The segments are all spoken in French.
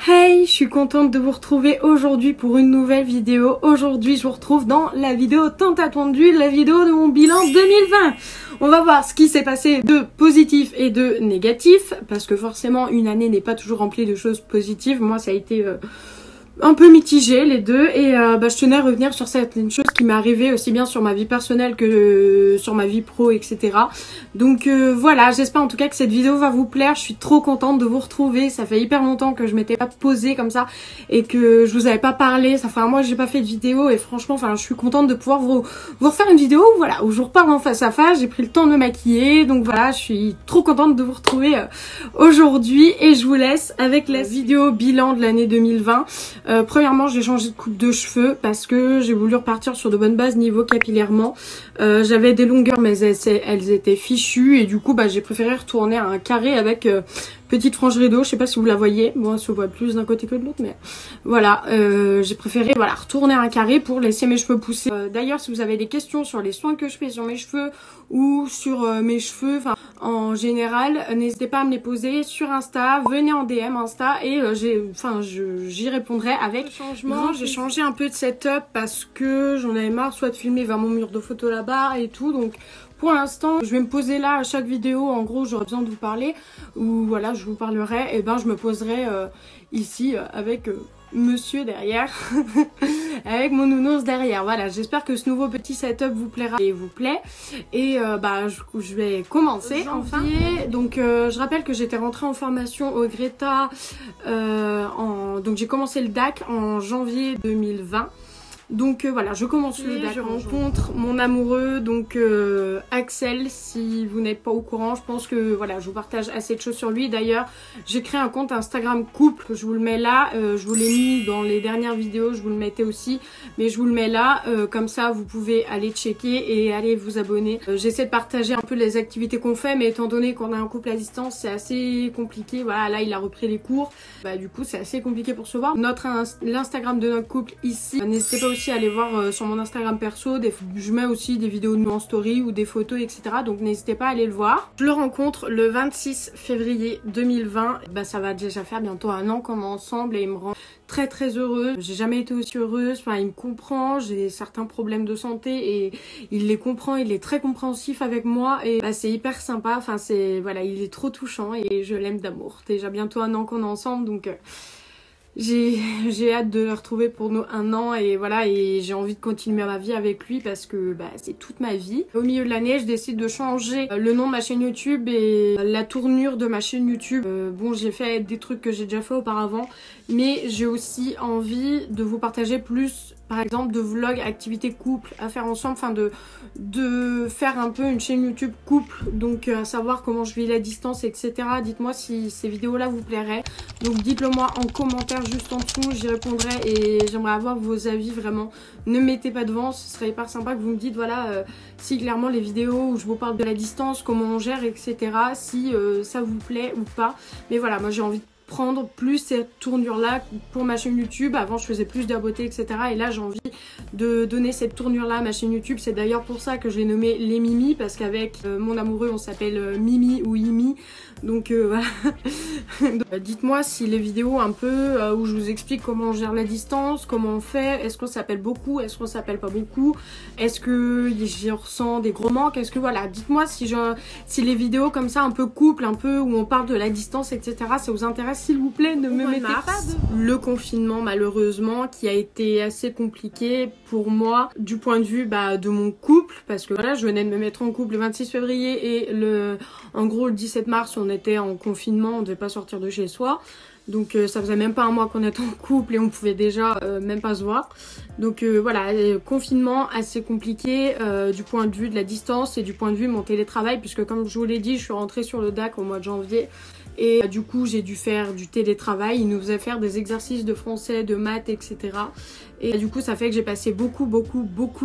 Hey, je suis contente de vous retrouver aujourd'hui pour une nouvelle vidéo. Aujourd'hui, je vous retrouve dans la vidéo tant attendue, la vidéo de mon bilan 2020. On va voir ce qui s'est passé de positif et de négatif, parce que forcément, une année n'est pas toujours remplie de choses positives. Moi, ça a été un peu mitigé les deux, et je tenais à revenir sur certaines choses qui m'est arrivé aussi bien sur ma vie personnelle que sur ma vie pro, etc. Donc voilà, j'espère en tout cas que cette vidéo va vous plaire. Je suis trop contente de vous retrouver. Ça fait hyper longtemps que je m'étais pas posée comme ça et que je vous avais pas parlé. Ça fait un mois que j'ai pas fait de vidéo et franchement, je suis contente de pouvoir vous refaire une vidéo où je vous reparle en face à face. J'ai pris le temps de me maquiller, donc voilà, je suis trop contente de vous retrouver aujourd'hui, et je vous laisse avec la vidéo bilan de l'année 2020. Premièrement, j'ai changé de coupe de cheveux parce que j'ai voulu repartir sur de bonnes bases niveau capillairement. J'avais des longueurs mais elles étaient fichues, et du coup j'ai préféré retourner à un carré avec petite frange rideau. Je sais pas si vous la voyez, bon, elle se voit plus d'un côté que de l'autre, mais voilà, j'ai préféré retourner à un carré pour laisser mes cheveux pousser. D'ailleurs, si vous avez des questions sur les soins que je fais sur mes cheveux ou sur mes cheveux, en général, n'hésitez pas à me les poser sur Insta, venez en DM Insta, et j'y répondrai avec changement. J'ai changé un peu de setup parce que j'en avais marre soit de filmer vers mon mur de photo là-bas et tout, donc pour l'instant, je vais me poser là à chaque vidéo. En gros, j'aurai besoin de vous parler, ou voilà, je vous parlerai, et je me poserai ici avec monsieur derrière, avec mon nounours derrière. Voilà, j'espère que ce nouveau petit setup vous plaira et vous plaît. Et je vais commencer enfin. Donc je rappelle que j'étais rentrée en formation au Greta, donc j'ai commencé le DAC en janvier 2020. Donc voilà, je commence le DAC. Je rencontre mon amoureux, donc Axel. Si vous n'êtes pas au courant, je pense que voilà, je vous partage assez de choses sur lui. D'ailleurs, j'ai créé un compte Instagram couple, je vous le mets là. Je vous l'ai mis dans les dernières vidéos, je vous le mettais aussi, mais je vous le mets là. Comme ça, vous pouvez aller checker et aller vous abonner. J'essaie de partager un peu les activités qu'on fait, mais étant donné qu'on a un couple à distance, c'est assez compliqué. Voilà, là, il a repris les cours. Du coup, c'est assez compliqué pour se voir. L'Instagram de notre couple ici. N'hésitez pas aussi à aller voir sur mon Instagram perso, je mets aussi des vidéos de nous en story ou des photos, etc. Donc n'hésitez pas à aller le voir. Je le rencontre le 26 février 2020. Ça va déjà faire bientôt un an qu'on est ensemble, et il me rend très très heureuse. J'ai jamais été aussi heureuse. Il me comprend, j'ai certains problèmes de santé et il les comprend, il est très compréhensif avec moi, et c'est hyper sympa. Voilà, il est trop touchant et je l'aime d'amour. Déjà bientôt un an qu'on est ensemble, donc j'ai hâte de le retrouver pour nous un an, et voilà, et j'ai envie de continuer ma vie avec lui parce que c'est toute ma vie. Au milieu de l'année, je décide de changer le nom de ma chaîne YouTube et la tournure de ma chaîne YouTube. Bon, j'ai fait des trucs que j'ai déjà fait auparavant, mais j'ai aussi envie de vous partager plus, par exemple, de vlogs, activités couple à faire ensemble, de faire un peu une chaîne YouTube couple, donc à savoir comment je vis la distance, etc. Dites-moi si ces vidéos là vous plairaient, donc dites-le moi en commentaire juste en dessous, j'y répondrai, et j'aimerais avoir vos avis vraiment. Ne mettez pas devant, ce serait hyper sympa que vous me dites voilà, si clairement les vidéos où je vous parle de la distance, comment on gère, etc. si ça vous plaît ou pas. Mais voilà, moi j'ai envie de prendre plus cette tournure là pour ma chaîne YouTube. Avant je faisais plus de la beauté, etc. et là j'ai envie de donner cette tournure là à ma chaîne YouTube. C'est d'ailleurs pour ça que je l'ai nommé Les Mimi, parce qu'avec mon amoureux on s'appelle Mimi ou Imi, donc voilà. Dites-moi si les vidéos un peu où je vous explique comment on gère la distance, comment on fait, est-ce qu'on s'appelle beaucoup, est-ce qu'on s'appelle pas beaucoup, est-ce que je ressens des gros manques, est-ce que voilà, dites-moi si les vidéos comme ça un peu couple, un peu où on parle de la distance, etc. ça vous intéresse. S'il vous plaît, ne me mettez pas le confinement, malheureusement, qui a été assez compliqué pour moi du point de vue de mon couple, parce que voilà, je venais de me mettre en couple le 26 février et en gros le 17 mars on était en confinement, on devait pas sortir de chez soi. Donc ça faisait même pas un mois qu'on était en couple et on pouvait déjà même pas se voir. Donc voilà, confinement assez compliqué du point de vue de la distance et du point de vue de mon télétravail, puisque comme je vous l'ai dit, je suis rentrée sur le DAC au mois de janvier. Et du coup j'ai dû faire du télétravail. Il nous faisait faire des exercices de français, de maths, etc. Et du coup ça fait que j'ai passé beaucoup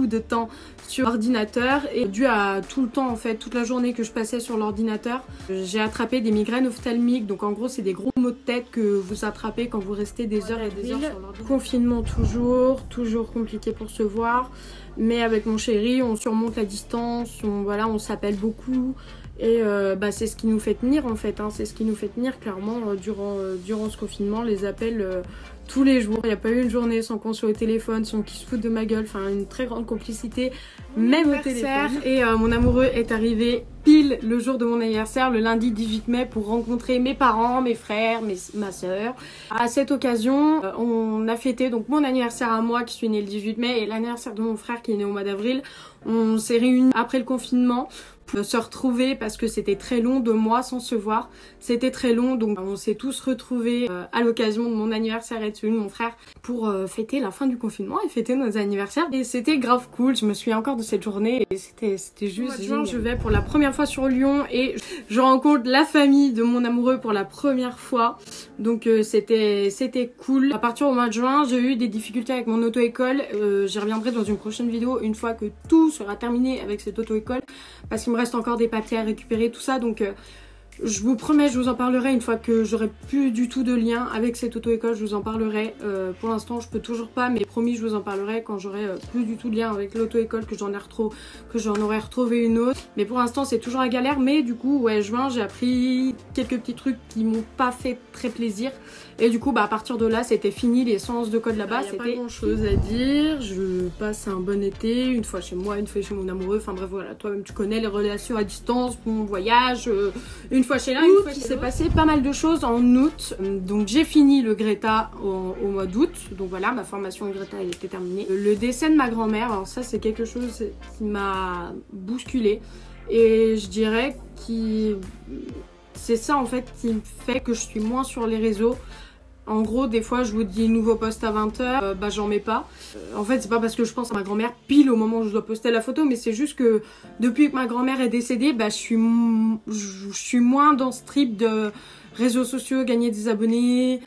de temps sur l'ordinateur, et dû à tout le temps en fait, toute la journée que je passais sur l'ordinateur, j'ai attrapé des migraines ophtalmiques. Donc en gros c'est des gros maux de tête que vous attrapez quand vous restez des heures et des heures sur l'ordinateur. Confinement toujours compliqué pour se voir, mais avec mon chéri on surmonte la distance, on s'appelle beaucoup. Et bah, c'est ce qui nous fait tenir en fait, hein. C'est ce qui nous fait tenir clairement durant ce confinement, les appels tous les jours. Il n'y a pas eu une journée sans qu'on soit au téléphone, sans qu'ils se foutent de ma gueule, enfin une très grande complicité, même au téléphone. Et mon amoureux est arrivé pile le jour de mon anniversaire, le lundi 18 mai, pour rencontrer mes parents, mes frères, ma soeur. À cette occasion, on a fêté donc mon anniversaire à moi qui suis née le 18 mai et l'anniversaire de mon frère qui est né au mois d'avril. On s'est réunis après le confinement pour se retrouver parce que c'était très long, 2 mois sans se voir. C'était très long, donc on s'est tous retrouvés à l'occasion de mon anniversaire et de celui de mon frère pour fêter la fin du confinement et fêter nos anniversaires. Et c'était grave cool, je me souviens encore de cette journée et c'était juste génial. Je vais pour la première fois sur Lyon et je rencontre la famille de mon amoureux pour la première fois. Donc c'était cool. À partir du mois de juin, j'ai eu des difficultés avec mon auto-école. J'y reviendrai dans une prochaine vidéo une fois que tout sera terminé avec cette auto-école parce qu'il me reste encore des papiers à récupérer, tout ça. Donc je vous promets, je vous en parlerai une fois que j'aurai plus du tout de lien avec cette auto-école, je vous en parlerai. Pour l'instant, je peux toujours pas, mais promis, je vous en parlerai quand j'aurai plus du tout de lien avec l'auto-école, que j'en aurai retrouvé une autre. Mais pour l'instant, c'est toujours la galère. Mais du coup, ouais, juin, j'ai appris quelques petits trucs qui m'ont pas fait très plaisir. Et du coup, bah, à partir de là, c'était fini les séances de code là-bas. C'était pas grand chose à dire. Je passe un bon été, une fois chez moi, une fois chez mon amoureux. Enfin bref, voilà, toi-même tu connais les relations à distance, mon voyage, une fois chez l'un, une fois chez l'autre. Il s'est passé pas mal de choses en août. Donc j'ai fini le Greta au mois d'août. Donc voilà, ma formation Greta elle était terminée. Le décès de ma grand-mère, alors ça c'est quelque chose qui m'a bousculée. Et je dirais que c'est ça en fait qui me fait que je suis moins sur les réseaux. En gros, des fois, je vous dis nouveau post à 20 h, bah j'en mets pas. En fait, c'est pas parce que je pense à ma grand-mère pile au moment où je dois poster la photo, mais c'est juste que depuis que ma grand-mère est décédée, bah je suis moins dans ce trip de réseaux sociaux, gagner des abonnés,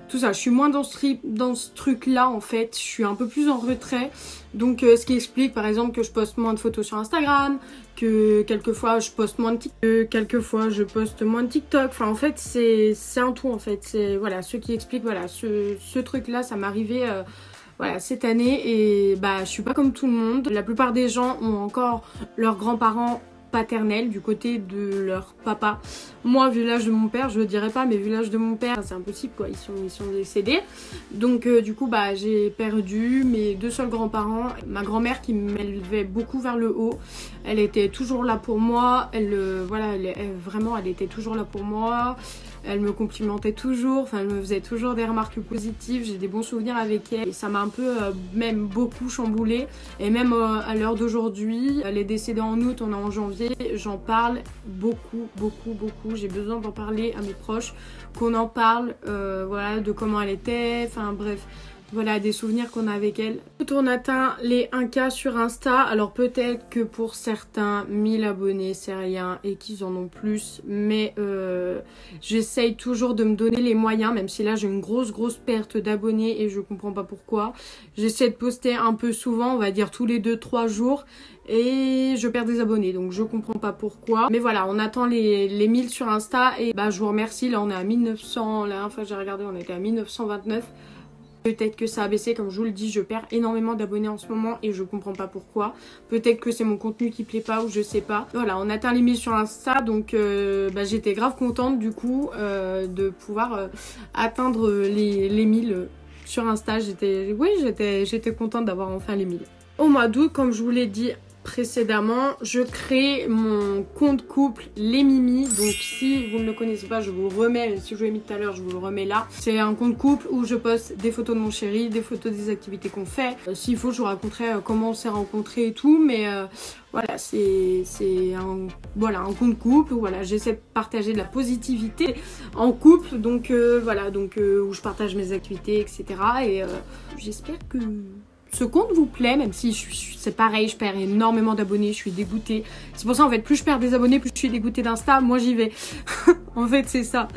tout ça. Je suis moins dans ce truc-là en fait. Je suis un peu plus en retrait. Donc, ce qui explique par exemple que je poste moins de photos sur Instagram, que quelquefois je poste moins de TikTok, quelquefois je poste moins de TikTok. Enfin, en fait, c'est un tout en fait. C'est voilà, ce qui explique voilà ce truc-là, ça m'est arrivé voilà cette année et bah je suis pas comme tout le monde. La plupart des gens ont encore leurs grands-parents paternelle du côté de leur papa. Moi, vu l'âge de mon père, je le dirais pas, mais vu l'âge de mon père, c'est impossible quoi, ils sont décédés. Donc du coup, bah j'ai perdu mes 2 seuls grands-parents. Ma grand-mère qui m'élevait beaucoup vers le haut, elle était toujours là pour moi. Voilà, vraiment, elle était toujours là pour moi. Elle me complimentait toujours, enfin elle me faisait toujours des remarques positives, j'ai des bons souvenirs avec elle et ça m'a un peu même beaucoup chamboulée. Et même à l'heure d'aujourd'hui, elle est décédée en août, on est en janvier, j'en parle beaucoup, j'ai besoin d'en parler à mes proches, qu'on en parle, voilà, de comment elle était, enfin bref. Voilà, des souvenirs qu'on a avec elle. On atteint les 1K sur Insta. Alors peut-être que pour certains, 1000 abonnés, c'est rien et qu'ils en ont plus. Mais j'essaye toujours de me donner les moyens, même si là j'ai une grosse perte d'abonnés et je comprends pas pourquoi. J'essaie de poster un peu souvent, on va dire tous les 2-3 jours. Et je perds des abonnés, donc je comprends pas pourquoi. Mais voilà, on attend les 1000 sur Insta. Et bah je vous remercie, là on est à 1900. La dernière fois que j'ai regardé, on était à 1929. Peut-être que ça a baissé, comme je vous le dis, je perds énormément d'abonnés en ce moment et je comprends pas pourquoi. Peut-être que c'est mon contenu qui plaît pas ou je sais pas. Voilà, on atteint les 1000 sur Insta, donc bah, j'étais grave contente du coup de pouvoir atteindre les 1000 sur Insta. J'étais contente d'avoir enfin les 1000. Au mois d'août, comme je vous l'ai dit précédemment, je crée mon compte couple Les Mimi. Donc si vous ne le connaissez pas, je vous le remets, si je vous l'ai mis tout à l'heure, je vous le remets là. C'est un compte couple où je poste des photos de mon chéri, des photos des activités qu'on fait. S'il faut, je vous raconterai comment on s'est rencontrés et tout, mais voilà, c'est un compte couple où voilà, j'essaie de partager de la positivité en couple, donc voilà, donc où je partage mes activités, etc. Et j'espère que ce compte vous plaît, même si c'est pareil, je perds énormément d'abonnés, je suis dégoûtée. C'est pour ça en fait, plus je perds des abonnés, plus je suis dégoûtée d'Insta, moi j'y vais. En fait c'est ça.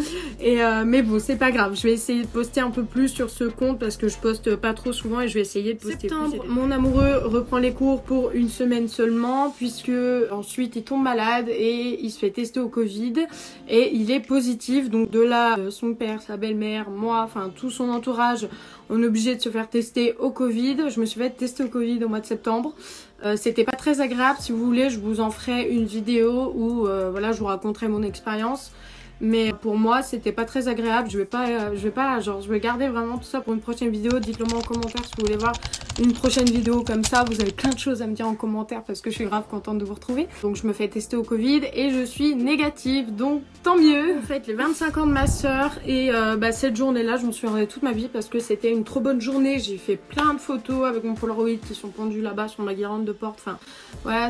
Et mais bon, c'est pas grave, je vais essayer de poster un peu plus sur ce compte parce que je poste pas trop souvent et je vais essayer de poster plus. Mon amoureux reprend les cours pour une semaine seulement puisque ensuite il tombe malade et il se fait tester au Covid et il est positif. Donc de là, son père, sa belle-mère, moi, enfin tout son entourage, on est obligé de se faire tester au Covid. Je me me suis fait tester au Covid au mois de septembre. C'était pas très agréable. Si vous voulez, je vous en ferai une vidéo où voilà, je vous raconterai mon expérience. Mais pour moi, c'était pas très agréable. Je vais garder vraiment tout ça pour une prochaine vidéo. Dites-le moi en commentaire si vous voulez voir une prochaine vidéo comme ça. Vous avez plein de choses à me dire en commentaire parce que je suis grave contente de vous retrouver. Donc je me fais tester au Covid et je suis négative, donc tant mieux. En fait, les 25 ans de ma soeur et cette journée-là, je m'en souviendrai toute ma vie parce que c'était une trop bonne journée. J'ai fait plein de photos avec mon Polaroid qui sont pendus là-bas sur ma guirlande de porte. Enfin, voilà,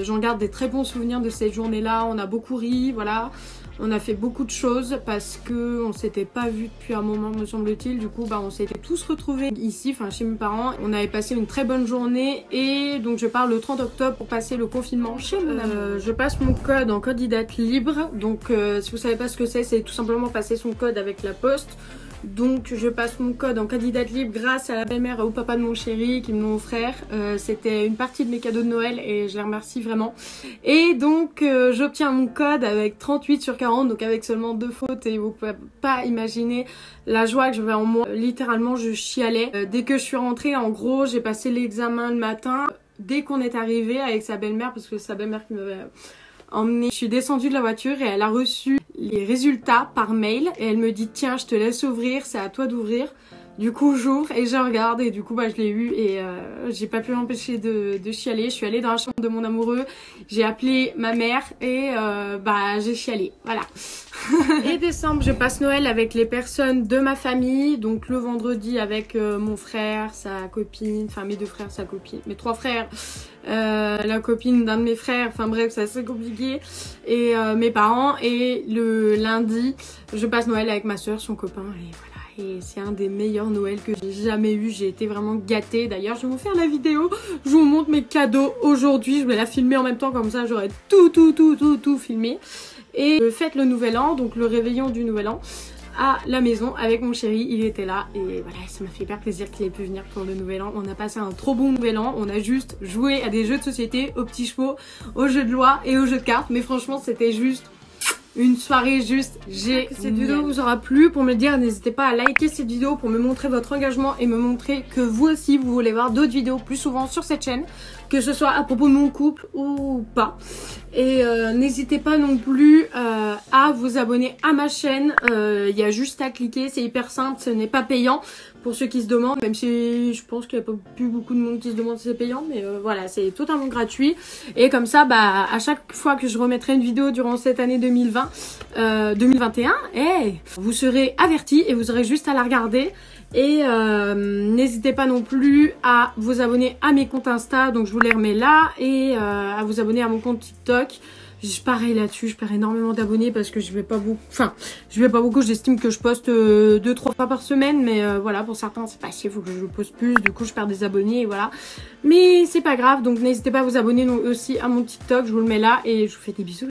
j'en garde des très bons souvenirs de cette journée-là. On a beaucoup ri, voilà. On a fait beaucoup de choses parce que on s'était pas vu depuis un moment, me semble-t-il. Du coup, on s'était tous retrouvés ici, enfin chez mes parents. On avait passé une très bonne journée et donc je pars le 30 octobre pour passer le confinement chez mon ami. Je passe mon code en candidate libre. Donc si vous savez pas ce que c'est tout simplement passer son code avec la poste. Donc je passe mon code en candidate libre grâce à la belle-mère et au papa de mon chéri qui me l'ont offert. C'était une partie de mes cadeaux de Noël et je les remercie vraiment. Et donc j'obtiens mon code avec 38 sur 40, donc avec seulement 2 fautes et vous pouvez pas imaginer la joie que j'avais en moi. Littéralement je chialais. Dès que je suis rentrée, en gros j'ai passé l'examen le matin. Dès qu'on est arrivé avec sa belle-mère, parce que c'est sa belle-mère qui m'avait emmenée, je suis descendue de la voiture et elle a reçu les résultats par mail et elle me dit tiens je te laisse ouvrir, c'est à toi d'ouvrir. Du coup j'ouvre et je regarde et du coup je l'ai eu et j'ai pas pu m'empêcher de chialer. Je suis allée dans la chambre de mon amoureux, j'ai appelé ma mère et j'ai chialé, voilà. Et décembre je passe Noël avec les personnes de ma famille, donc le vendredi avec mon frère, sa copine, enfin mes 2 frères, sa copine, mes 3 frères, la copine d'un de mes frères, enfin bref c'est assez compliqué, et mes parents. Et le lundi je passe Noël avec ma soeur, son copain, et voilà. Et c'est un des meilleurs Noëls que j'ai jamais eu. J'ai été vraiment gâtée. D'ailleurs, je vais vous faire la vidéo. Je vous montre mes cadeaux aujourd'hui. Je vais la filmer en même temps. Comme ça, j'aurai tout filmé. Et je fête le nouvel an, donc le réveillon du nouvel an, à la maison avec mon chéri. Il était là. Et voilà, ça m'a fait hyper plaisir qu'il ait pu venir pour le nouvel an. On a passé un trop bon nouvel an. On a juste joué à des jeux de société, aux petits chevaux, aux jeux de loi et aux jeux de cartes. Mais franchement, c'était juste une soirée juste géniale. Cette vidéo vous aura plu. Pour me le dire, n'hésitez pas à liker cette vidéo pour me montrer votre engagement et me montrer que vous aussi vous voulez voir d'autres vidéos plus souvent sur cette chaîne, que ce soit à propos de mon couple ou pas. Et n'hésitez pas non plus à vous abonner à ma chaîne. Il y a juste à cliquer, c'est hyper simple, ce n'est pas payant pour ceux qui se demandent, même si je pense qu'il n'y a pas plus beaucoup de monde qui se demande si c'est payant, mais voilà, c'est totalement gratuit. Et comme ça, à chaque fois que je remettrai une vidéo durant cette année 2021, vous serez avertis et vous aurez juste à la regarder. Et n'hésitez pas non plus à vous abonner à mes comptes Insta, donc je vous les remets là, et à vous abonner à mon compte TikTok. Pareil là-dessus, je perds énormément d'abonnés parce que je vais pas beaucoup, j'estime que je poste 2-3 fois par semaine, mais voilà, pour certains c'est pas assez, il faut que je poste plus, du coup je perds des abonnés et voilà. Mais c'est pas grave, donc n'hésitez pas à vous abonner aussi à mon TikTok, je vous le mets là et je vous fais des bisous.